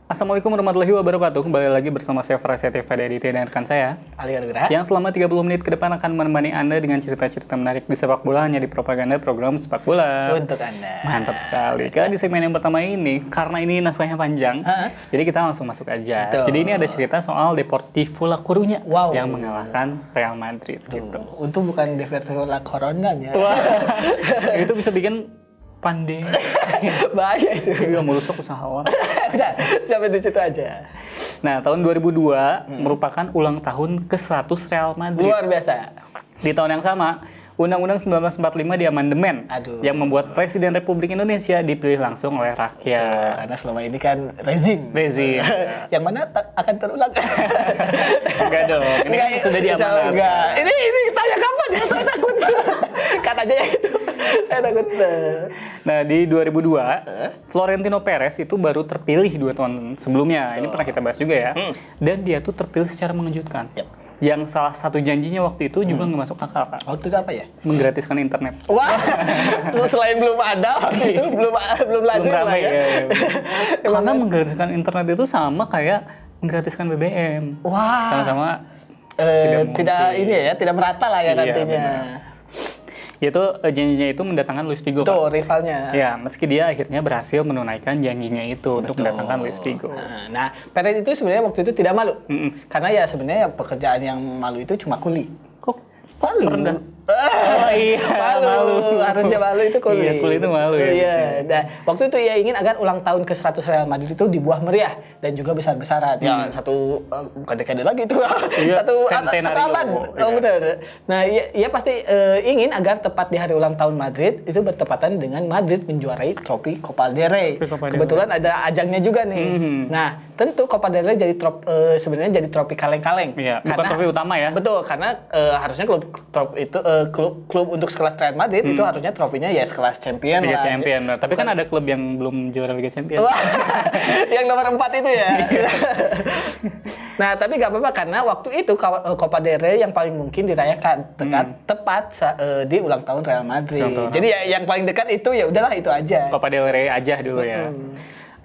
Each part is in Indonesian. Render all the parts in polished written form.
Assalamualaikum warahmatullahi wabarakatuh. Kembali lagi bersama saya Prasetya pada Aditya dan rekan saya Ali Anugrah. yang selama 30 menit ke depan akan menemani Anda dengan cerita-cerita menarik di sepak bola hanya di propaganda program sepak bola. Untuk Anda. Mantap sekali. Di segmen yang pertama ini, karena ini naskahnya panjang, jadi kita langsung masuk aja. Betul. Jadi ini ada cerita soal Deportivo La Coruña Wow. yang mengalahkan Real Madrid gitu. Untung bukan Deportivo La Corona ya. Wah, itu bisa bikin pandai. Bahaya itu. Iya, merusak usaha orang. Udah, sampai di situ aja. Nah, tahun 2002 merupakan ulang tahun ke-100 Real Madrid. Luar biasa. Di tahun yang sama, Undang-Undang 1945 diamandemen yang membuat Presiden Republik Indonesia dipilih langsung oleh rakyat. Karena selama ini kan rezim. Yang mana akan terulang. Enggak dong, ini kan sudah diamanatkan. Enggak. Ini tanya kapan ya? Saya takut. Katanya yang itu. Saya takut. Nah, di 2002, Florentino Perez itu baru terpilih 2 tahun sebelumnya. Ini pernah kita bahas juga ya. Dan dia tuh terpilih secara mengejutkan. Yang salah satu janjinya waktu itu juga nggak masuk akal, Pak. Waktu itu apa ya? Menggratiskan internet. Wah, selain belum ada waktu itu, belum lazim lah ya. Karena menggratiskan internet itu sama kayak menggratiskan BBM. Wah. Sama-sama tidak ini ya, tidak merata lah ya nantinya. Yaitu janjinya itu mendatangkan Luis Figo. Tuh, rivalnya. Ya, meski dia akhirnya berhasil menunaikan janjinya itu untuk mendatangkan Luis Figo. Nah, Perez itu sebenarnya waktu itu tidak malu. Karena ya sebenarnya pekerjaan yang malu itu cuma kuli. Kok Malu. rendah? Oh iya, malu. Harusnya malu itu kuli. Iya, kuli itu malu ya. Iya. Nah, waktu itu ia ingin agar ulang tahun ke-100 Real Madrid itu dibuat meriah dan juga besar-besaran. Ya, bukan dekade lagi itu. Iya, satu centenario. abad. Oh, benar. Nah, ia pasti ingin agar tepat di hari ulang tahun Madrid itu bertepatan dengan Madrid menjuarai trofi Copa del Rey. Kebetulan ada ajangnya juga nih. Nah, tentu Copa del Rey jadi sebenarnya jadi trofi kaleng-kaleng. Iya, bukan trofi utama ya. Betul, karena harusnya klub untuk sekelas Real Madrid itu harusnya trofinya ya sekelas champion Liga lah. Champion. Tapi kan ada klub yang belum juara Liga Champion. Wah, yang nomor 4 itu ya. Nah, tapi nggak apa-apa karena waktu itu Copa del Rey yang paling mungkin dirayakan tepat di ulang tahun Real Madrid. Jadi ya yang paling dekat itu ya udahlah itu aja. Copa del Rey aja dulu ya.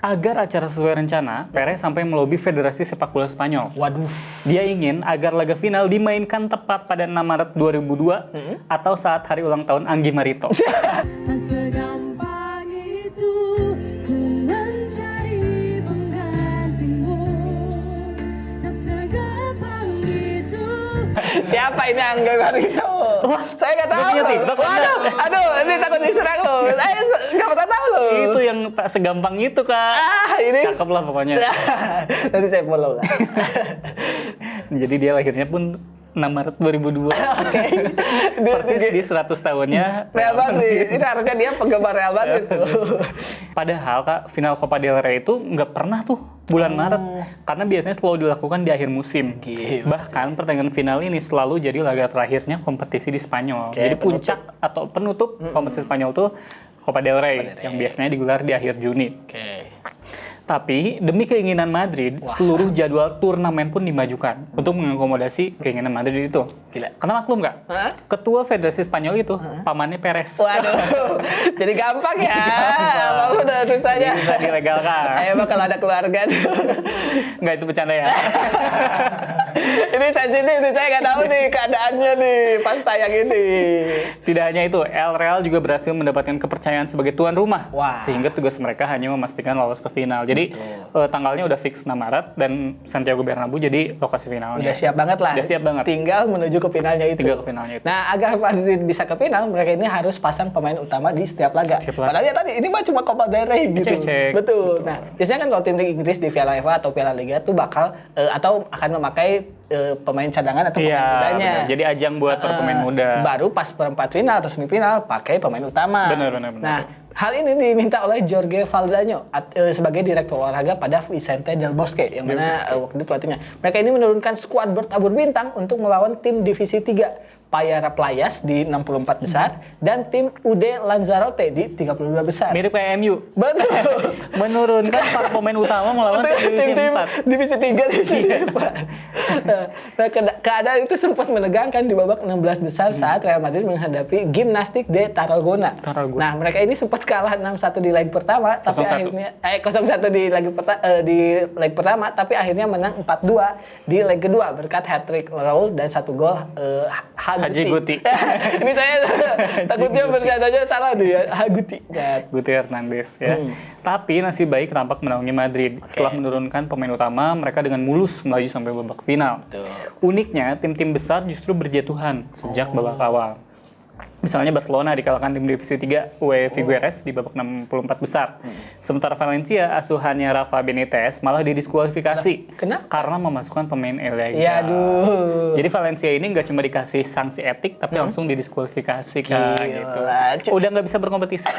Agar acara sesuai rencana, Perez sampai melobi Federasi Sepak Bola Spanyol. Waduh. Dia ingin agar laga final dimainkan tepat pada 6 Maret 2002 atau saat hari ulang tahun Anggi Marito. Segampang itu ku mencari penggantimu. Tak segampang itu. Siapa ini Angga Marito? Saya nggak tahu. punya TikTok, Aduh, ini takut diserang loh. Saya nggak pernah tahu loh. Itu yang tak segampang itu, Kak. Ini. Cakep lah pokoknya. Nanti saya follow lah. Jadi dia lahirnya pun 6 Maret 2002. Persis di 100 tahunnya Real Madrid. Itu harusnya dia penggemar Real Madrid tuh. Padahal Kak, final Copa del Rey itu nggak pernah tuh bulan Maret. Karena biasanya selalu dilakukan di akhir musim. Bahkan pertandingan final ini selalu jadi laga terakhirnya kompetisi di Spanyol. Jadi puncak atau penutup kompetisi Spanyol tuh Copa del Rey yang biasanya digelar di akhir Juni. Tapi demi keinginan Madrid, seluruh jadwal turnamen pun dimajukan untuk mengakomodasi keinginan Madrid itu. Gila. Karena maklum nggak? Ketua Federasi Spanyol itu pamannya Perez. Waduh, jadi gampang ya. Apapun urusannya. Bisa dilegalkan. Emang kalau ada keluarga tuh. Nggak, itu bercanda ya. Ini sensitif nih, saya nggak tahu nih keadaannya nih pas tayang ini. Tidak hanya itu, El Real juga berhasil mendapatkan kepercayaan sebagai tuan rumah. Wah. Sehingga tugas mereka hanya memastikan lolos ke final. Jadi tanggalnya udah fix 6 Maret dan Santiago Bernabeu jadi lokasi finalnya. Udah siap banget lah. Udah siap banget. Tinggal menuju ke finalnya itu. Nah, agar Madrid bisa ke final, mereka ini harus pasang pemain utama di setiap laga. Padahal ya tadi ini mah cuma Copa del Rey gitu. Betul. Nah, biasanya kan kalau tim Inggris di Piala FA atau Piala Liga tuh bakal atau akan memakai pemain cadangan atau pemain mudanya. Bener. Jadi ajang buat pemain muda. Baru pas perempat final atau semifinal pakai pemain utama. Benar. Nah, hal ini diminta oleh Jorge Valdano sebagai direktur olahraga pada Vicente del Bosque yang mana waktu itu pelatihnya. Mereka ini menurunkan skuad bertabur bintang untuk melawan tim divisi 3 Payara Playas di 64 besar dan tim UD Lanzarote di 32 besar. Mirip kayak MU. Betul. Menurunkan para pemain utama melawan divisi 4. Divisi 3, divisi 4. Nah, keadaan itu sempat menegangkan di babak 16 besar saat Real Madrid menghadapi Gimnastik de Tarragona. Nah, mereka ini sempat kalah 6-1 di leg pertama, tapi 0-1. akhirnya 0-1 di leg pertama, tapi akhirnya menang 4-2 di leg kedua berkat hat-trick Raul dan 1 gol Haji Guti. Ini saya takutnya bercandanya salah tuh ya, Haguti. Guti Hernandez ya. Tapi nasib baik tampak menaungi Madrid. Setelah menurunkan pemain utama, mereka dengan mulus melaju sampai babak final. Uniknya, tim-tim besar justru berjatuhan sejak babak awal. Misalnya Barcelona dikalahkan tim divisi 3 UE Figueres di babak 64 besar. Sementara Valencia, asuhannya Rafa Benitez malah didiskualifikasi karena memasukkan pemain ilegal. Ya, aduh. Jadi Valencia ini nggak cuma dikasih sanksi etik, tapi langsung didiskualifikasi Kak, gitu. Udah nggak bisa berkompetisi.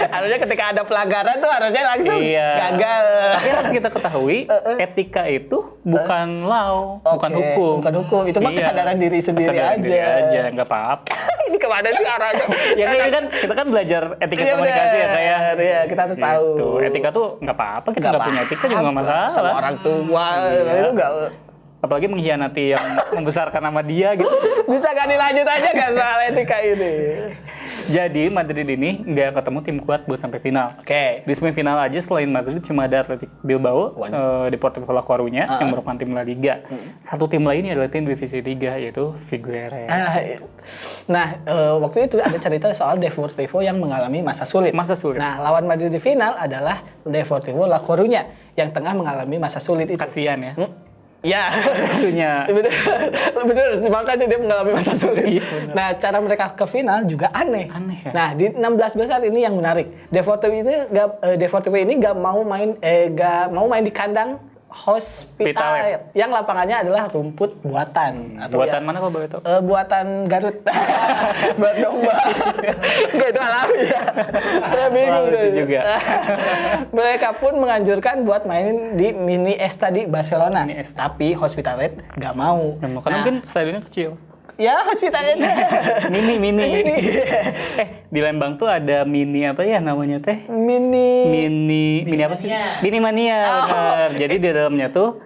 Harusnya ketika ada pelanggaran tuh harusnya langsung gagal. Tapi harus kita ketahui, etika itu bukan law, bukan hukum. Bukan hukum, itu mah kesadaran diri sendiri aja. Nggak apa-apa. Ini kemana sih arahnya? Ya ini kan kita kan belajar etika komunikasi ya kayak. Iya, kita harus tahu. Etika tuh nggak apa-apa, kita nggak punya etika juga nggak masalah. Sama orang tua itu nggak. Apalagi mengkhianati yang membesarkan nama dia gitu. Bisa gak dilanjut aja gak soal etika ini? Jadi Madrid ini nggak ketemu tim kuat buat sampai final. Di semifinal aja selain Madrid cuma ada Athletic Bilbao, Deportivo La Coruña yang merupakan tim La Liga. Satu tim lainnya adalah tim divisi 3 yaitu Figueres. Nah, waktu itu ada cerita soal Deportivo yang mengalami masa sulit. Nah, lawan Madrid di final adalah Deportivo La Coruña yang tengah mengalami masa sulit itu. Kasian ya. Ya, Tentunya. bener, makanya dia mengalami masa sulit. Nah, cara mereka ke final juga aneh ya? Nah, di 16 besar ini yang menarik. Deportivo ini nggak mau main di kandang Hospitalet yang lapangannya adalah rumput buatan. Buatan mana kalau boleh tahu? Buatan Garut. Buat domba. Enggak, itu alami ya. Saya bingung juga. Mereka pun menganjurkan buat main di Mini Estadi Barcelona. Tapi Hospitalet nggak mau. Karena mungkin stadionnya kecil. Ya, Hospitalet. Mini. Di Lembang tuh ada mini apa ya namanya teh? Mini apa sih? Mini Mania, benar. Jadi di dalamnya tuh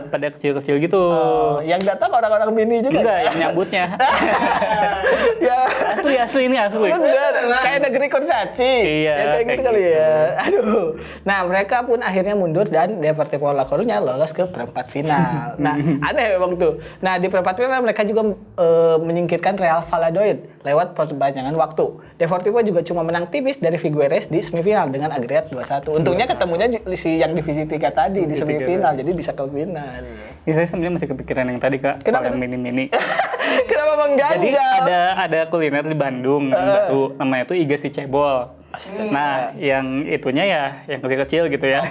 pada kecil-kecil gitu. Yang datang orang-orang mini juga. Enggak, yang nyambutnya. Ya. Asli ini asli. Bener, kayak negeri kurcaci. Iya, ya, kayak gitu kali ya. Aduh. Nah, mereka pun akhirnya mundur dan Deportivo La Coruña lolos ke perempat final. Nah, aneh memang tuh. Nah, di perempat final mereka juga menyingkirkan Real Valladolid lewat perpanjangan waktu. Deportivo juga cuma menang tipis dari Figueres di semifinal dengan agregat 2-1. Untungnya ketemunya yang divisi 3 tadi di semifinal, jadi bisa ke final. Ya, saya sebenarnya masih kepikiran yang tadi Kak, soal yang mini. Kenapa Bang Ganjal? Jadi ada kuliner di Bandung, namanya tuh Iga si Cebol. Nah, yang itunya ya yang kecil-kecil gitu ya.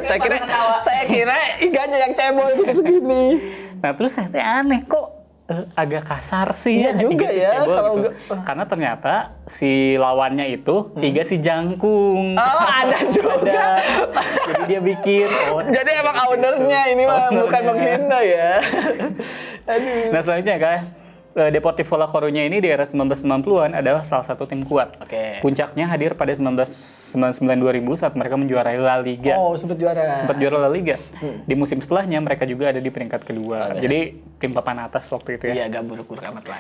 Saya kira iganya yang cebol gitu segini. Nah, terus saya aneh kok agak kasar sih ya juga ya kalau gitu. Karena ternyata si lawannya itu Iga si Jangkung. Ada juga. Jadi dia bikin. Jadi emang ownernya ini mah bukan menghina ya. Nah, selanjutnya Kak, Deportivo La Coruña ini di era 1990-an adalah salah satu tim kuat. Puncaknya hadir pada 1999-2000 saat mereka menjuarai La Liga. Sempat juara La Liga. Di musim setelahnya mereka juga ada di peringkat kedua. Jadi tim papan atas waktu itu ya. Iya, gak buruk-buruk amat lah.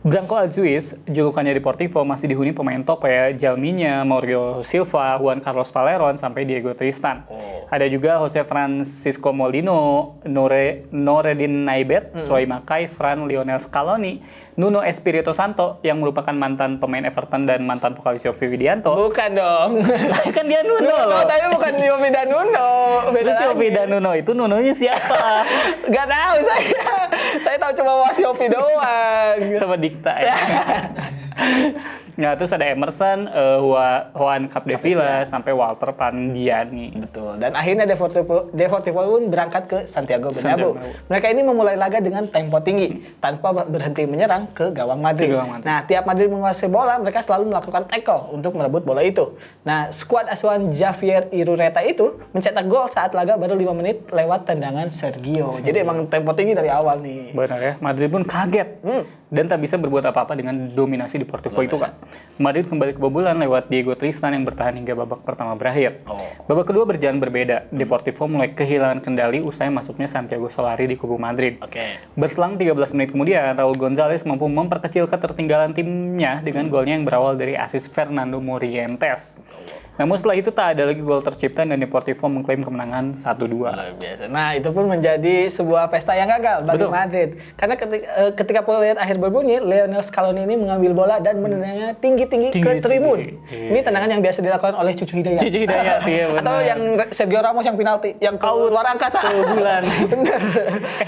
Branco Azuis, julukannya Deportivo, masih dihuni pemain top ya Jalminha, Mauro Silva, Juan Carlos Valerón, sampai Diego Tristan. Ada juga Jose Francisco Molino, Noureddin Naibet, Troy Mackay, Fran Lionel Scaloni, Nuno Espirito Santo yang merupakan mantan pemain Everton dan mantan vokalis Yovie Widianto. Bukan dong. Kan dia Nuno loh. Tapi bukan Yovie dan Nuno. Terus Yovie dan Nuno itu Nunonya siapa? Gak tahu saya. Saya tahu cuma Was Yovie doang. Sama Dikta ya. Nah, terus ada Emerson, Juan Capdevila, sampai Walter Pandiani. Betul. Dan akhirnya Deportivo pun berangkat ke Santiago Bernabeu. Mereka ini memulai laga dengan tempo tinggi, tanpa berhenti menyerang ke gawang Madrid. Nah, tiap Madrid menguasai bola, mereka selalu melakukan tackle untuk merebut bola itu. Nah, skuad asuhan Javier Irureta itu mencetak gol saat laga baru 5 menit lewat tendangan Sergio. Jadi emang tempo tinggi dari awal nih. Benar ya, Madrid pun kaget. dan tak bisa berbuat apa-apa dengan dominasi Deportivo itu kan. Madrid kembali kebobolan lewat Diego Tristan yang bertahan hingga babak pertama berakhir. Babak kedua berjalan berbeda. Deportivo mulai kehilangan kendali usai masuknya Santiago Solari di kubu Madrid. Berselang 13 menit kemudian, Raul Gonzalez mampu memperkecil ketertinggalan timnya dengan golnya yang berawal dari asis Fernando Morientes. Namun setelah itu tak ada lagi gol tercipta dan Deportivo mengklaim kemenangan 1-2. Nah, itu pun menjadi sebuah pesta yang gagal bagi Madrid. Karena ketika peluit akhir berbunyi, Lionel Scaloni ini mengambil bola dan menendangnya tinggi-tinggi ke tribun. Ini tendangan yang biasa dilakukan oleh Cucu Hidayat. Cucu Hidayat, iya benar. Atau yang Sergio Ramos yang penalti, yang ke luar angkasa. Ke bulan. Bener.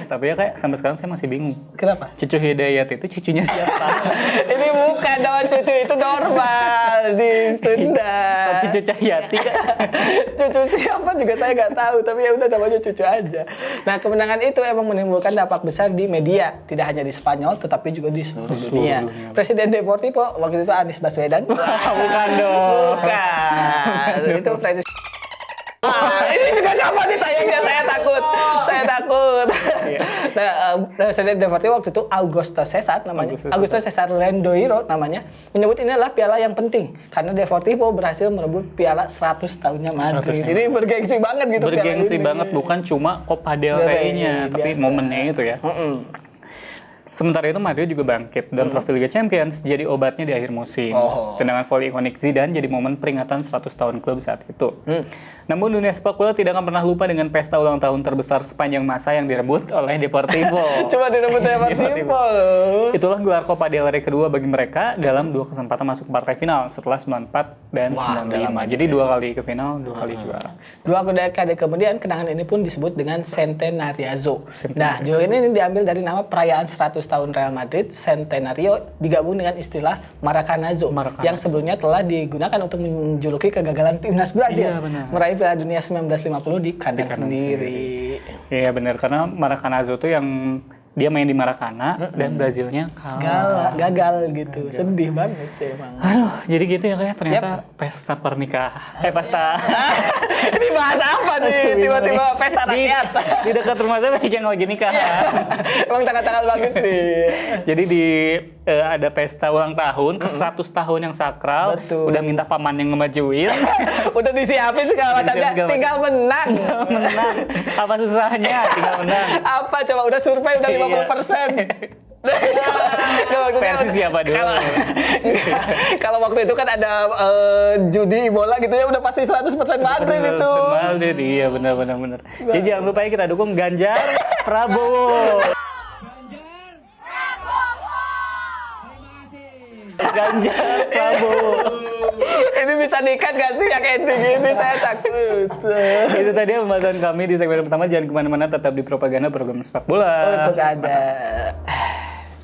Tapi ya kayak sampai sekarang saya masih bingung. Kenapa? Cucu Hidayat itu cucunya siapa? Ini bukan nama Cucu, itu normal di Sunda. Cucu Cahyati. Cucu siapa juga saya nggak tahu, tapi ya udah namanya Cucu aja. Nah, kemenangan itu emang menimbulkan dampak besar di media, tidak hanya di Spanyol tetapi juga di seluruh dunia. Presiden Deportivo waktu itu Anies Baswedan. Bukan dong. Bukan. Itu presiden. Ini juga kapan ditayangnya, saya takut. Nah, Presiden Deportivo waktu itu Augusto Cesar namanya. Augusto Cesar Lendoiro namanya, menyebut ini adalah piala yang penting karena Deportivo berhasil merebut piala 100 tahunnya Madrid. Jadi bergengsi banget gitu. Bergengsi banget, bukan cuma Copa del Rey-nya, tapi momennya itu ya. Sementara itu Madrid juga bangkit dan trofi Liga Champions jadi obatnya di akhir musim. Tendangan volley ikonik Zidane jadi momen peringatan 100 tahun klub saat itu. Namun dunia sepak bola tidak akan pernah lupa dengan pesta ulang tahun terbesar sepanjang masa yang direbut oleh Deportivo. Cuma direbut Deportivo loh. Itulah gelar Copa del Rey kedua bagi mereka dalam 2 kesempatan masuk partai final setelah 94 dan 95. Jadi 2 kali ke final, 2 kali juara. 2 dekade kemudian kenangan ini pun disebut dengan Centenariazo. Nah, judul ini diambil dari nama perayaan 100 tahun Real Madrid. Centenario digabung dengan istilah Maracanazo yang sebelumnya telah digunakan untuk menjuluki kegagalan timnas Brazil meraih Piala Dunia 1950 di kandang sendiri. Iya benar, karena Maracanazo tuh yang dia main di Maracana dan Brazilnya gagal gitu. Sedih banget sih emang. Aduh, jadi gitu ya kayak ternyata pesta pernikahan. Pesta. Ini bahas apa nih? Tiba-tiba pesta rakyat. Di dekat rumah saya banyak yang lagi nikah. Emang tanggal-tanggal bagus nih. Jadi ada pesta ulang tahun ke 100 tahun yang sakral. Betul. Udah minta paman yang ngemajuin. Udah disiapin segala macamnya. Tinggal menang. Apa susahnya? Tinggal menang. Apa coba udah survei udah 50%. Versi siapa dulu? Kalau waktu itu kan ada judi bola gitu ya, udah pasti 100% Madrid itu. Madrid, iya benar. Jadi jangan lupa ya kita dukung Ganjar Prabowo. Ganjar Prabowo. Ini bisa diikat gak sih yang ending ini? Saya takut. Itu tadi pembahasan kami di segmen pertama. Jangan kemana-mana, tetap di Propaganda, program sepak bola. Untuk ada.